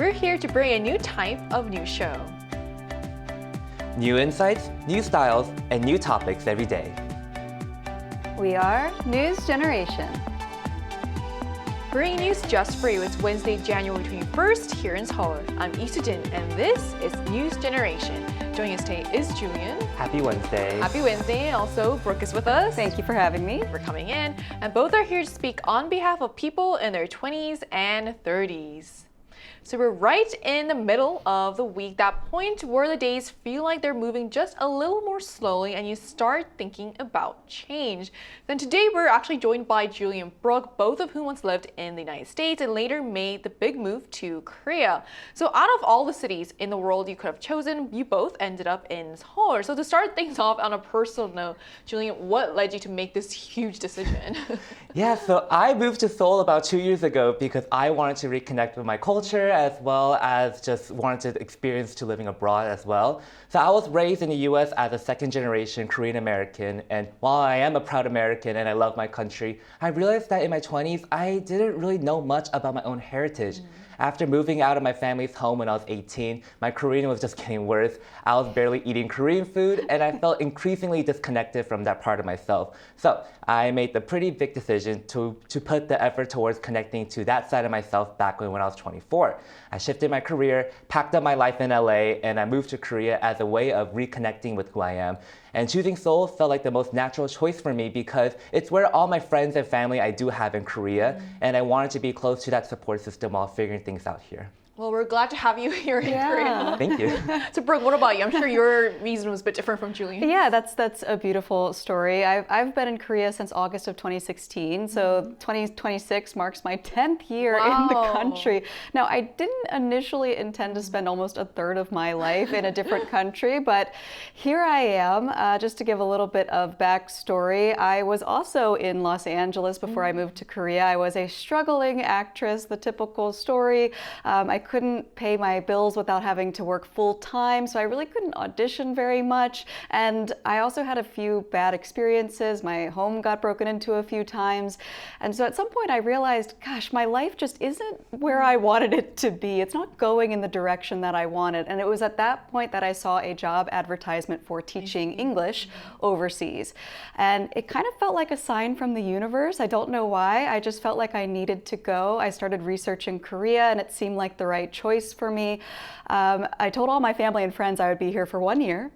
We're here to bring a new type of news show. New insights, new styles, and new topics every day. We are News Generation. Bringing news just for you. It's Wednesday, January 21st here in Seoul. I'm Isutin, and this is News Generation. Joining us today is Julian. Happy Wednesday. Happy Wednesday. And also, Brooke is with us. Thank you for having me. For coming in. And both are here to speak on behalf of people in their 20s and 30s. So we're right in the middle of the week, that point where the days feel like they're moving just a little more slowly and you start thinking about change. Then today we're actually joined by Julian and Brooke, both of whom once lived in the United States and later made the big move to Korea. So out of all the cities in the world you could have chosen, you both ended up in Seoul. So to start things off on a personal note, Julian, what led you to make this huge decision? Yeah, so I moved to Seoul about 2 years ago because I wanted to reconnect with my culture as well as just wanted to experience to living abroad as well. So I was raised in the US as a second generation Korean American, and while I am a proud American and I love my country, I realized that in my 20s I didn't really know much about my own heritage. After moving out of my family's home when I was 18, my Korean was just getting worse. I was barely eating Korean food, and I felt increasingly disconnected from that part of myself. So I made the pretty big decision to put the effort towards connecting to that side of myself back when I was 24. I shifted my career, packed up my life in LA, and I moved to Korea as a way of reconnecting with who I am. And choosing Seoul felt like the most natural choice for me because it's where all my friends and family I do have in Korea, and I wanted to be close to that support system while figuring things out here. Well, we're glad to have you here in Korea. Thank you. So Brooke, what about you? I'm sure your reason was a bit different from Julian. Yeah, that's a beautiful story. I've been in Korea since August of 2016, so 2026 marks my 10th year in the country. Now, I didn't initially intend to spend almost a third of my life in a different country, but here I am. Just to give a little bit of backstory, I was also in Los Angeles before I moved to Korea. I was a struggling actress, the typical story. I couldn't pay my bills without having to work full time, so I really couldn't audition very much. And I also had a few bad experiences. My home got broken into a few times. And so at some point I realized, gosh, my life just isn't where I wanted it to be. It's not going in the direction that I wanted. And it was at that point that I saw a job advertisement for teaching English overseas. And it kind of felt like a sign from the universe. I don't know why. I just felt like I needed to go. I started researching Korea, and it seemed like the right choice for me. I told all my family and friends I would be here for 1 year,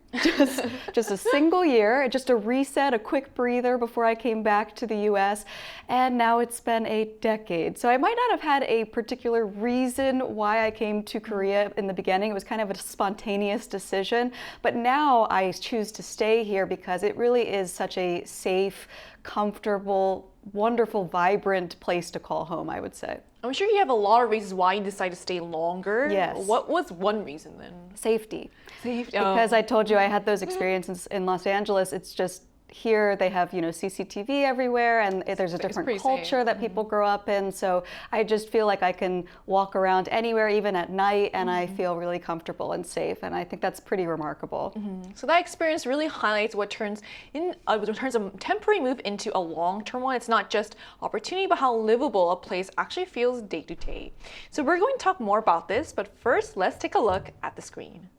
just a single year, just a reset, a quick breather before I came back to the US. And now it's been a decade. So I might not have had a particular reason why I came to Korea in the beginning. It was kind of a spontaneous decision. But now I choose to stay here because it really is such a safe, comfortable, wonderful, vibrant place to call home, I would say. I'm sure you have a lot of reasons why you decided to stay longer. Yes. What was one reason then? Safety. Safety. Because I told you I had those experiences in Los Angeles. It's just here they have, CCTV everywhere, and there's a different culture that people grow up in. So I just feel like I can walk around anywhere, even at night, and I feel really comfortable and safe. And I think that's pretty remarkable. So that experience really highlights what turns a temporary move into a long-term one. It's not just opportunity, but how livable a place actually feels day to day. So we're going to talk more about this, but first, let's take a look at the screen.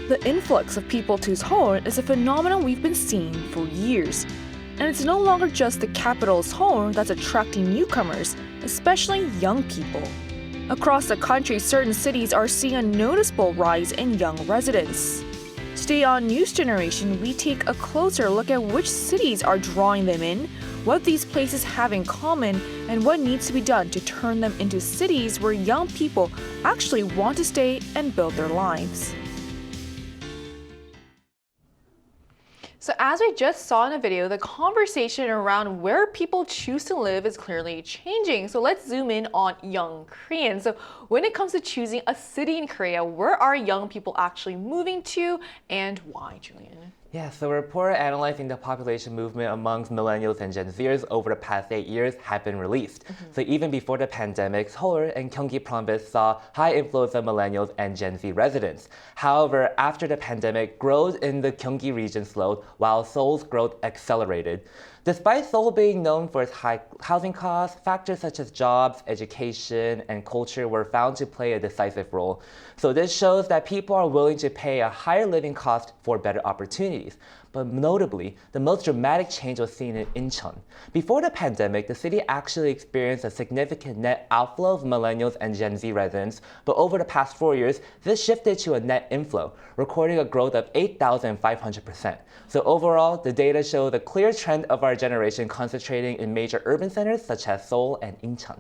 The influx of people to Seoul is a phenomenon we've been seeing for years. And it's no longer just the capital Seoul that's attracting newcomers, especially young people. Across the country, certain cities are seeing a noticeable rise in young residents. Today on News Generation, we take a closer look at which cities are drawing them in, what these places have in common, and what needs to be done to turn them into cities where young people actually want to stay and build their lives. So as we just saw in the video, the conversation around where people choose to live is clearly changing. So let's zoom in on young Koreans. So when it comes to choosing a city in Korea, where are young people actually moving to and why, Julian? Yeah, so a report analyzing the population movement amongst millennials and Gen Zers over the past 8 years have been released. So even before the pandemic, Seoul and Gyeonggi province saw high inflows of millennials and Gen Z residents. However, after the pandemic, growth in the Gyeonggi region slowed while Seoul's growth accelerated. Despite Seoul being known for its high housing costs, factors such as jobs, education, and culture were found to play a decisive role. So this shows that people are willing to pay a higher living cost for better opportunities. But notably, the most dramatic change was seen in Incheon. Before the pandemic, the city actually experienced a significant net outflow of millennials and Gen Z residents, but over the past 4 years, this shifted to a net inflow, recording a growth of 8,500%. So overall, the data show the clear trend of our generation concentrating in major urban centers such as Seoul and Incheon.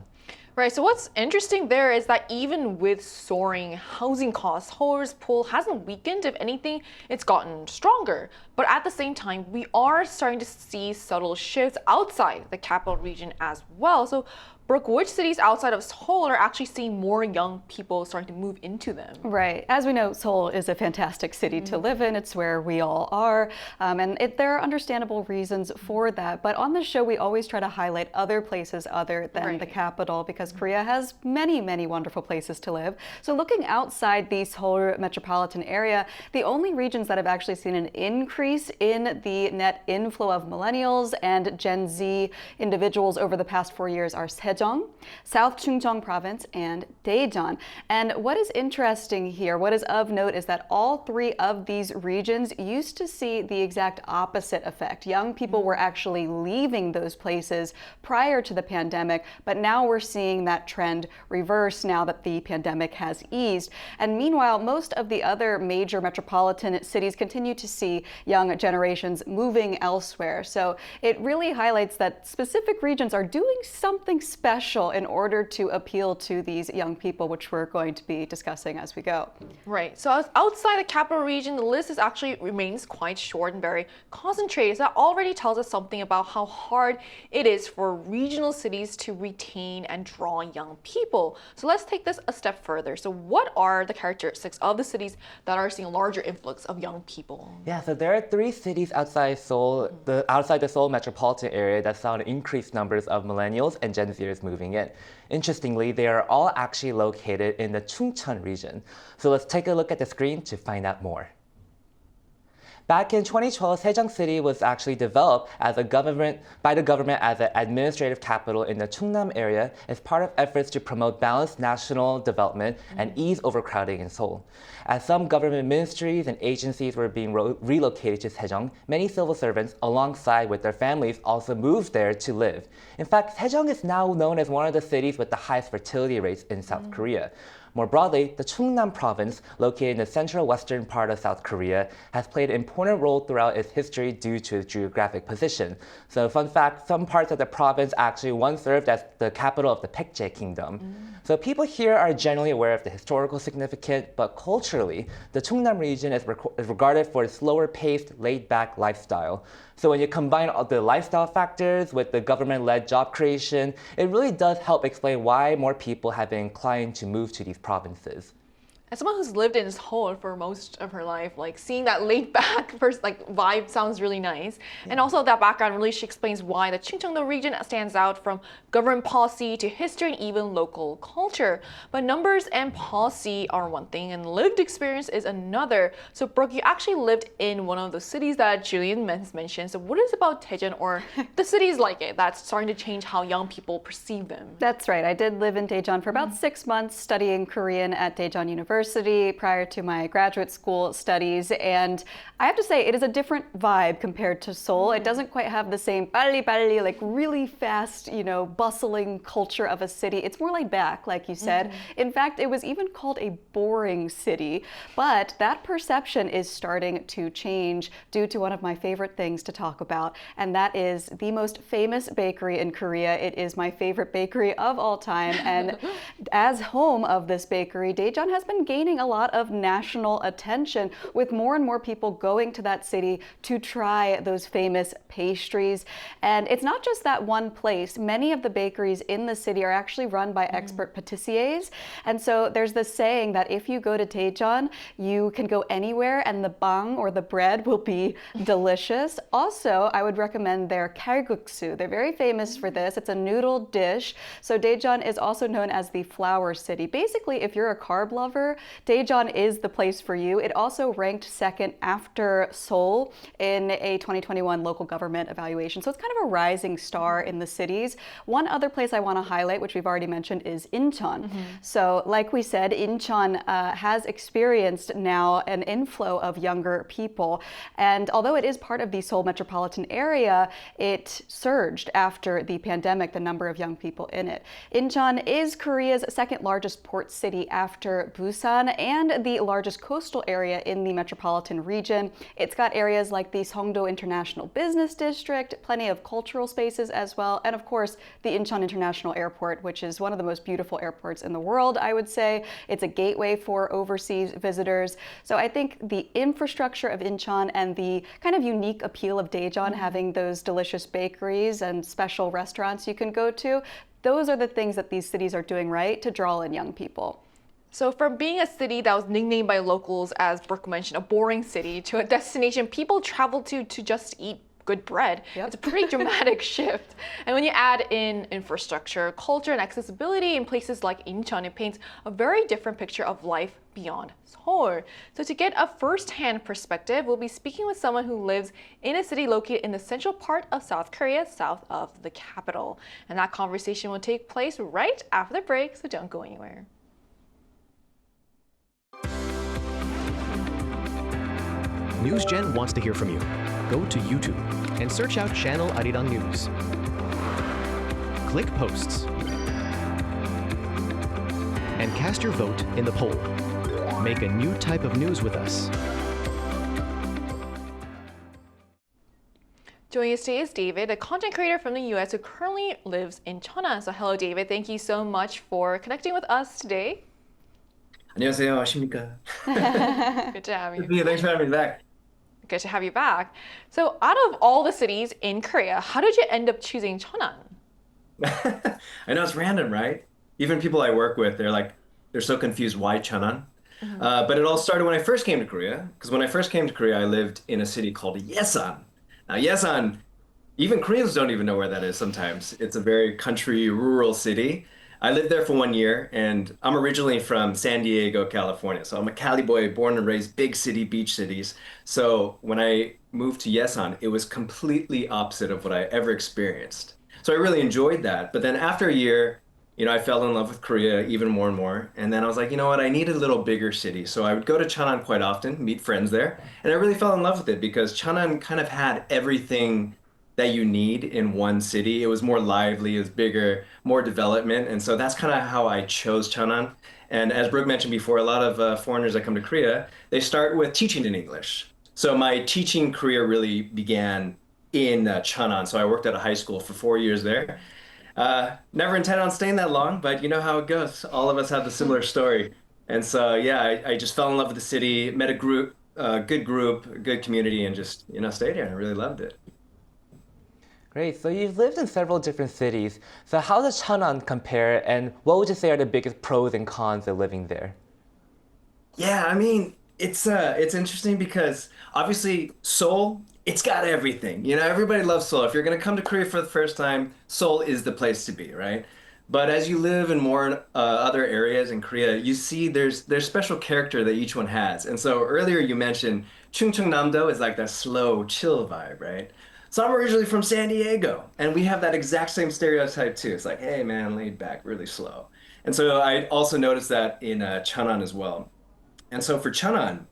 Right, so what's interesting there is that even with soaring housing costs, Seoul's pull hasn't weakened. If anything, it's gotten stronger. But at the same time, we are starting to see subtle shifts outside the capital region as well. So Brooke, which cities outside of Seoul are actually seeing more young people starting to move into them? Right. As we know, Seoul is a fantastic city to live in. It's where we all are. There are understandable reasons for that. But on this show, we always try to highlight other places other than the capital because Korea has many, many wonderful places to live. So looking outside the Seoul metropolitan area, the only regions that have actually seen an increase in the net inflow of millennials and Gen Z individuals over the past 4 years are Sejeong, South Chungcheong Province, and Daejeon. And what is interesting here, what is of note, is that all three of these regions used to see the exact opposite effect. Young people were actually leaving those places prior to the pandemic, but now we're seeing that trend reverse now that the pandemic has eased. And meanwhile, most of the other major metropolitan cities continue to see young generations moving elsewhere. So it really highlights that specific regions are doing something special in order to appeal to these young people, which we're going to be discussing as we go. Right. So outside the capital region, the list is actually remains quite short and very concentrated. So that already tells us something about how hard it is for regional cities to retain and draw young people. So let's take this a step further. So what are the characteristics of the cities that are seeing a larger influx of young people? Yeah, so there are 3 cities outside Seoul, outside the Seoul metropolitan area that saw an increased numbers of millennials and Gen Zers moving in. Interestingly, they are all actually located in the Chungcheon region. So let's take a look at the screen to find out more. Back in 2012, Sejong City was actually developed by the government as an administrative capital in the Chungnam area as part of efforts to promote balanced national development and ease overcrowding in Seoul. As some government ministries and agencies were being relocated to Sejong, many civil servants, alongside with their families, also moved there to live. In fact, Sejong is now known as one of the cities with the highest fertility rates in South Korea. More broadly, the Chungnam province, located in the central western part of South Korea, has played an important role throughout its history due to its geographic position. So fun fact, some parts of the province actually once served as the capital of the Baekje Kingdom. So people here are generally aware of the historical significance, but culturally, the Chungnam region is regarded for its slower-paced, laid-back lifestyle. So when you combine all the lifestyle factors with the government-led job creation, it really does help explain why more people have been inclined to move to these provinces. As someone who's lived in Seoul for most of her life, like seeing that laid back vibe sounds really nice. Yeah. And also that background really explains why the Chungcheong region stands out from government policy to history and even local culture. But numbers and policy are one thing and lived experience is another. So Brooke, you actually lived in one of the cities that Julian has mentioned. So what is about Daejeon or the cities like it that's starting to change how young people perceive them? That's right. I did live in Daejeon for about 6 months studying Korean at Daejeon University prior to my graduate school studies, and I have to say it is a different vibe compared to Seoul. It doesn't quite have the same 빨리빨리, like really fast, bustling culture of a city. It's more laid back, like you said. In fact, it was even called a boring city, but that perception is starting to change due to one of my favorite things to talk about, and that is the most famous bakery in Korea. It is my favorite bakery of all time, and as home of this bakery, Daejeon has been gaining a lot of national attention with more and more people going to that city to try those famous pastries. And it's not just that one place. Many of the bakeries in the city are actually run by expert patissiers. And so there's this saying that if you go to Daejeon, you can go anywhere and the bang or the bread will be delicious. Also, I would recommend their kalguksu. They're very famous for this. It's a noodle dish. So Daejeon is also known as the flour city. Basically, if you're a carb lover, Daejeon is the place for you. It also ranked second after Seoul in a 2021 local government evaluation. So it's kind of a rising star in the cities. One other place I want to highlight, which we've already mentioned, is Incheon. So like we said, Incheon has experienced now an inflow of younger people. And although it is part of the Seoul metropolitan area, it surged after the pandemic, the number of young people in it. Incheon is Korea's second largest port city after Busan and the largest coastal area in the metropolitan region. It's got areas like the Songdo International Business District, plenty of cultural spaces as well, and of course the Incheon International Airport, which is one of the most beautiful airports in the world, I would say. It's a gateway for overseas visitors. So I think the infrastructure of Incheon and the kind of unique appeal of Daejeon, having those delicious bakeries and special restaurants you can go to, those are the things that these cities are doing right to draw in young people. So from being a city that was nicknamed by locals, as Brooke mentioned, a boring city, to a destination people travel to just eat good bread, it's a pretty dramatic shift. And when you add in infrastructure, culture, and accessibility in places like Incheon, it paints a very different picture of life beyond Seoul. So to get a first-hand perspective, we'll be speaking with someone who lives in a city located in the central part of South Korea, south of the capital. And that conversation will take place right after the break, so don't go anywhere. NewsGen wants to hear from you. Go to YouTube and search out Channel Arirang News. Click Posts and cast your vote in the poll. Make a new type of news with us. Joining us today is David, a content creator from the US who currently lives in Cheonan. So hello, David. Thank you so much for connecting with us today. 안녕하세요. 아십니까? Good to have you. Yeah, thanks for having me back. Good to have you back. So out of all the cities in Korea, how did you end up choosing Cheonan? I know it's random, right? Even people I work with, they're so confused why Cheonan. But it all started when I first came to Korea. Because when I first came to Korea, I lived in a city called Yesan. Now, Yesan, even Koreans don't even know where that is sometimes. It's a very country, rural city. I lived there for 1 year, and I'm originally from San Diego, California. So I'm a Cali boy, born and raised big city, beach cities. So when I moved to Yesan, it was completely opposite of what I ever experienced. So I really enjoyed that. But then after a year, I fell in love with Korea even more and more. And then I was like, you know what, I need a little bigger city. So I would go to Cheonan quite often, meet friends there. And I really fell in love with it because Cheonan kind of had everything that you need in one city. It was more lively, it was bigger, more development. And so that's kind of how I chose Cheonan. And as Brooke mentioned before, a lot of foreigners that come to Korea, they start with teaching in English. So my teaching career really began in Cheonan. So I worked at a high school for 4 years there. Never intended on staying that long, but you know how it goes. All of us have a similar story. And so, yeah, I just fell in love with the city, met a group, good community, and just, stayed here. I really loved it. Great. So you've lived in several different cities. So how does Cheonan compare, and what would you say are the biggest pros and cons of living there? Yeah, I mean, it's interesting because obviously Seoul, it's got everything. Everybody loves Seoul. If you're going to come to Korea for the first time, Seoul is the place to be, right? But as you live in more other areas in Korea, you see there's special character that each one has. And so earlier you mentioned Chungcheongnam-do is like that slow, chill vibe, right? So I'm originally from San Diego, and we have that exact same stereotype too. It's like, hey man, laid back, really slow. And so I also noticed that in Cheonan as well. And so for Cheonan,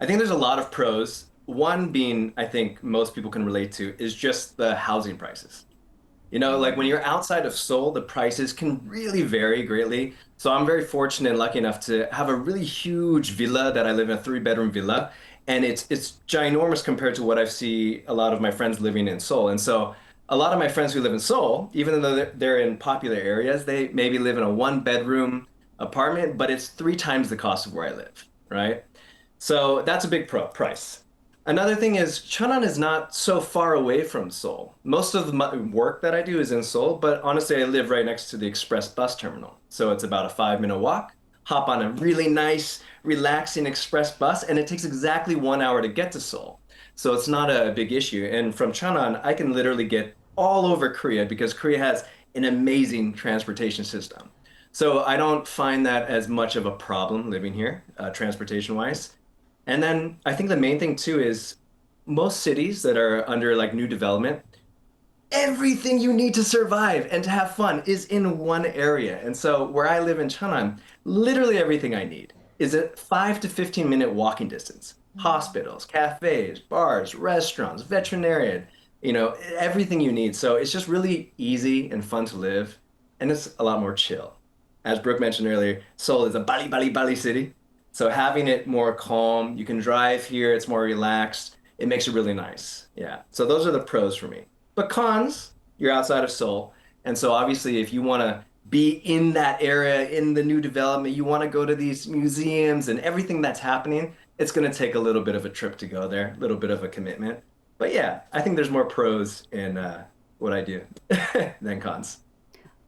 I think there's a lot of pros. One being, I think most people can relate to, is just the housing prices. Like when you're outside of Seoul, the prices can really vary greatly. So I'm very fortunate and lucky enough to have a really huge villa that I live in, a 3-bedroom villa. And it's ginormous compared to what I see a lot of my friends living in Seoul. And so a lot of my friends who live in Seoul, even though they're in popular areas, they maybe live in a 1-bedroom apartment, but it's 3 times the cost of where I live, right? So that's a big price. Another thing is Cheonan is not so far away from Seoul. Most of the work that I do is in Seoul, but honestly, I live right next to the express bus terminal. So it's about a 5-minute walk, hop on a really nice, relaxing express bus, and it takes exactly 1 hour to get to Seoul. So it's not a big issue. And from Cheonan, I can literally get all over Korea because Korea has an amazing transportation system. So I don't find that as much of a problem living here, transportation-wise. And then I think the main thing too is most cities that are under like new development, everything you need to survive and to have fun is in one area. And so where I live in Cheonan, literally everything I need is a 5 to 15 minute walking distance. Hospitals, cafes, bars, restaurants, veterinarian, everything you need. So it's just really easy and fun to live, and it's a lot more chill. As Brooke mentioned earlier, Seoul is a Bali, Bali, Bali city. So having it more calm, you can drive here, it's more relaxed. It makes it really nice. Yeah. So those are the pros for me. But cons, you're outside of Seoul. And so obviously if you want to be in that area, in the new development, you want to go to these museums and everything that's happening, it's going to take a little bit of a trip to go there, a little bit of a commitment. But yeah, I think there's more pros in what I do than cons.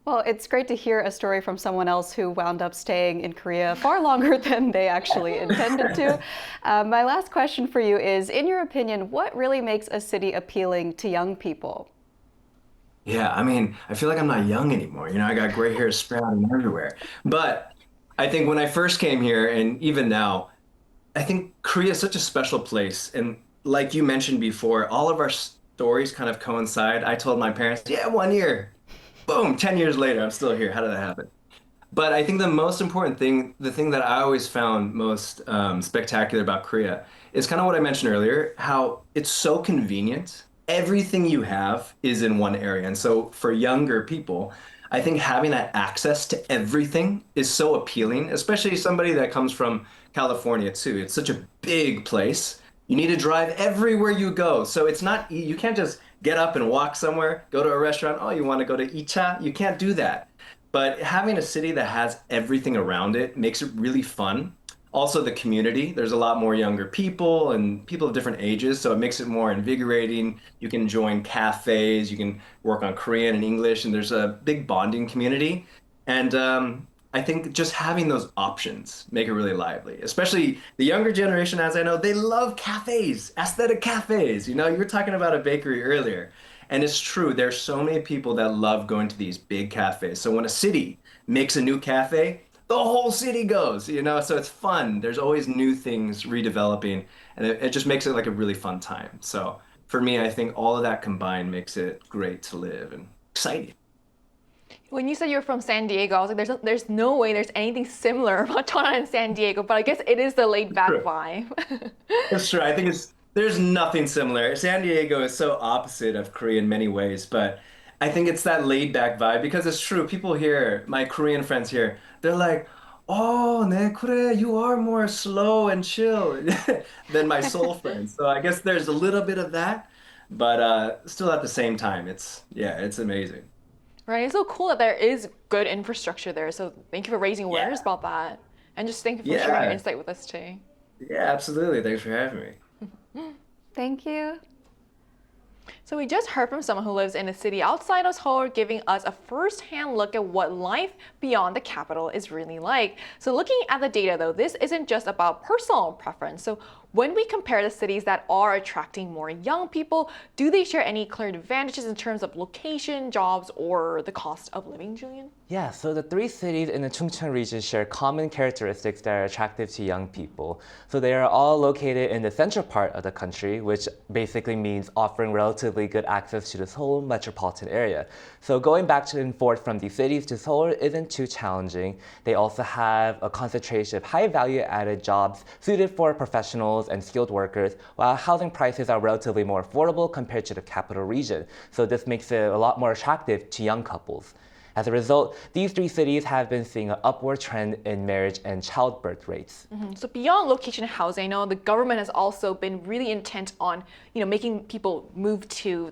Well, it's great to hear a story from someone else who wound up staying in Korea far longer than they actually intended to. My last question for you is, in your opinion, what really makes a city appealing to young people? Yeah, I mean, I feel like I'm not young anymore. I got gray hair sprouting everywhere. But I think when I first came here, and even now, I think Korea is such a special place. And like you mentioned before, all of our stories kind of coincide. I told my parents, yeah, 1 year. Boom, 10 years later, I'm still here. How did that happen? But I think the most important thing, the thing that I always found most spectacular about Korea is kind of what I mentioned earlier, how it's so convenient. Everything you have is in one area. And so for younger people, I think having that access to everything is so appealing, especially somebody that comes from California too. It's such a big place. You need to drive everywhere you go. So it's not, you can't just get up and walk somewhere, go to a restaurant. Oh, you want to go to Icha? You can't do that. But having a city that has everything around it makes it really fun. Also, the community, there's a lot more younger people and people of different ages, so it makes it more invigorating. You can join cafes, you can work on Korean and English, and there's a big bonding community. And I think just having those options make it really lively, especially the younger generation, as I know, they love cafes, aesthetic cafes. You were talking about a bakery earlier. And it's true, there's so many people that love going to these big cafes. So when a city makes a new cafe, the whole city goes, so it's fun. There's always new things redeveloping, and it just makes it like a really fun time. So for me, I think all of that combined makes it great to live and exciting. When you said you're from San Diego, I was like, there's no way there's anything similar about Cheonan and San Diego, but I guess it is the laid back vibe. That's true. I think there's nothing similar. San Diego is so opposite of Korea in many ways, but I think it's that laid back vibe because it's true. People here, my Korean friends here, they're like, oh, 네, Korea, you are more slow and chill than my Seoul friends. So I guess there's a little bit of that, but still at the same time, it's amazing. Right, it's so cool that there is good infrastructure there. So thank you for raising awareness about that. And just thank you for sharing your insight with us today. Yeah, absolutely. Thanks for having me. Thank you. So we just heard from someone who lives in a city outside of Seoul, giving us a first-hand look at what life beyond the capital is really like. So looking at the data though, this isn't just about personal preference. So when we compare the cities that are attracting more young people, do they share any clear advantages in terms of location, jobs, or the cost of living, Julian? Yeah, so the 3 cities in the Chungcheon region share common characteristics that are attractive to young people. So they are all located in the central part of the country, which basically means offering relatively good access to the Seoul metropolitan area. So going back and forth from these cities to Seoul isn't too challenging. They also have a concentration of high value added jobs suited for professionals and skilled workers, while housing prices are relatively more affordable compared to the capital region. So this makes it a lot more attractive to young couples. As a result, these three cities have been seeing an upward trend in marriage and childbirth rates. So beyond location housing, I know the government has also been really intent on, making people move to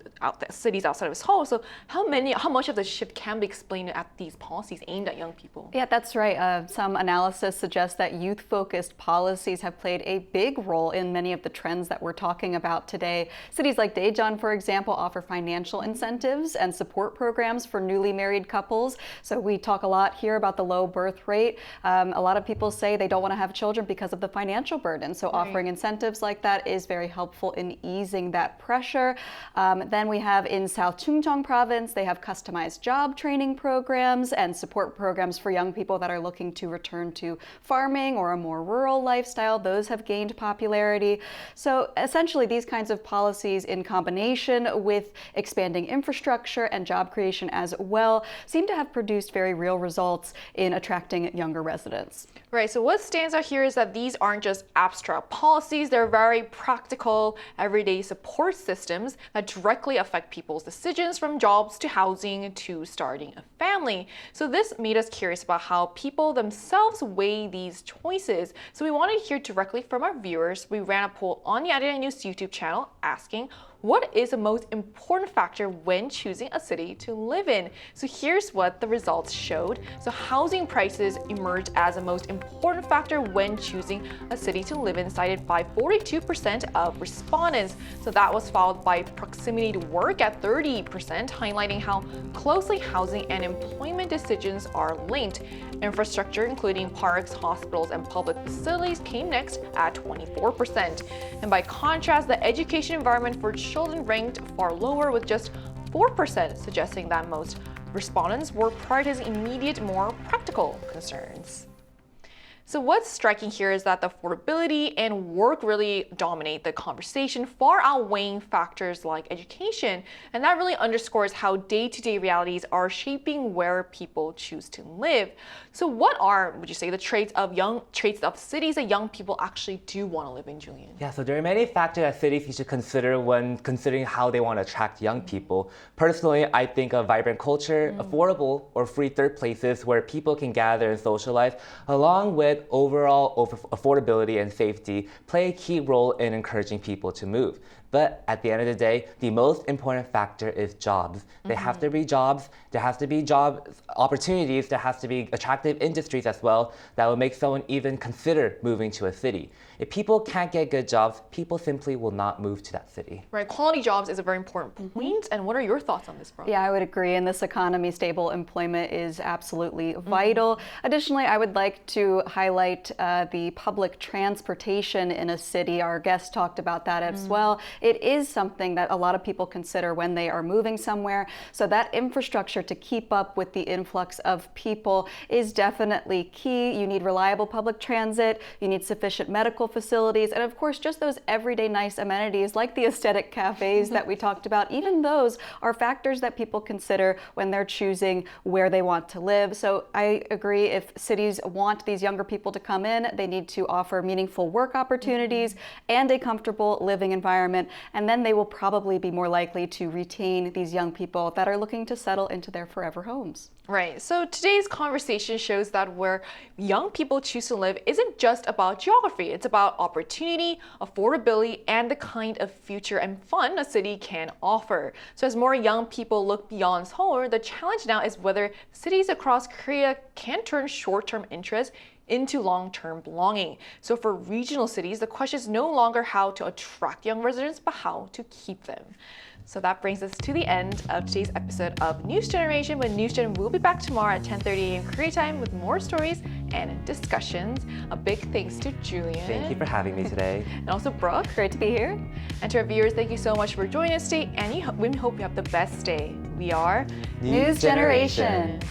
cities outside of Seoul. So how much of the shift can be explained at these policies aimed at young people? Yeah, that's right. Some analysis suggests that youth-focused policies have played a big role in many of the trends that we're talking about today. Cities like Daejeon, for example, offer financial incentives and support programs for newly married couples. So we talk a lot here about the low birth rate. A lot of people say they don't want to have children because of the financial burden. So offering incentives like that is very helpful in easing that pressure. Then we have in South Chungcheong province, they have customized job training programs and support programs for young people that are looking to return to farming or a more rural lifestyle. Those have gained popularity. So essentially these kinds of policies in combination with expanding infrastructure and job creation as well seem to have produced very real results in attracting younger residents. Right, so what stands out here is that these aren't just abstract policies, they're very practical, everyday support systems that directly affect people's decisions from jobs to housing to starting a family. So this made us curious about how people themselves weigh these choices. So we wanted to hear directly from our viewers. We ran a poll on the Arirang News YouTube channel asking, what is the most important factor when choosing a city to live in? So here's what the results showed. So housing prices emerged as the most important factor when choosing a city to live in, cited by 42% of respondents. So that was followed by proximity to work at 30%, highlighting how closely housing and employment decisions are linked. Infrastructure, including parks, hospitals, and public facilities, came next at 24%. And by contrast, the education environment for children ranked far lower with just 4%, suggesting that most respondents were prioritizing immediate, more practical concerns. So what's striking here is that the affordability and work really dominate the conversation, far outweighing factors like education. And that really underscores how day-to-day realities are shaping where people choose to live. So what are, would you say, the traits of cities that young people actually do want to live in, Julian? Yeah, so there are many factors that cities you should consider when considering how they want to attract young people. Personally, I think a vibrant culture, affordable or free third places where people can gather and socialize, along with overall affordability and safety, play a key role in encouraging people to move. But at the end of the day, the most important factor is jobs. There have to be jobs, there has to be job opportunities, there has to be attractive industries as well that will make someone even consider moving to a city. If people can't get good jobs, people simply will not move to that city. Right, quality jobs is a very important point. And what are your thoughts on this, Brooke? Yeah, I would agree. In this economy, stable employment is absolutely vital. Additionally, I would like to highlight the public transportation in a city. Our guest talked about that as well. It is something that a lot of people consider when they are moving somewhere. So that infrastructure to keep up with the influx of people is definitely key. You need reliable public transit, you need sufficient medical facilities, and of course, just those everyday nice amenities like the aesthetic cafes that we talked about. Even those are factors that people consider when they're choosing where they want to live. So I agree, if cities want these younger people to come in, they need to offer meaningful work opportunities and a comfortable living environment. And then they will probably be more likely to retain these young people that are looking to settle into their forever homes. Right, so today's conversation shows that where young people choose to live isn't just about geography, it's about opportunity, affordability, and the kind of future and fun a city can offer. So as more young people look beyond Seoul, the challenge now is whether cities across Korea can turn short-term interest into long-term belonging. So for regional cities, the question is no longer how to attract young residents, but how to keep them. So that brings us to the end of today's episode of News Generation. But News Gen will be back tomorrow at 10:30 a.m. Korea time with more stories and discussions. A big thanks to Julian. Thank you for having me today. And also Brooke. Great to be here. And to our viewers, thank you so much for joining us today. And we hope you have the best day. We are News Generation.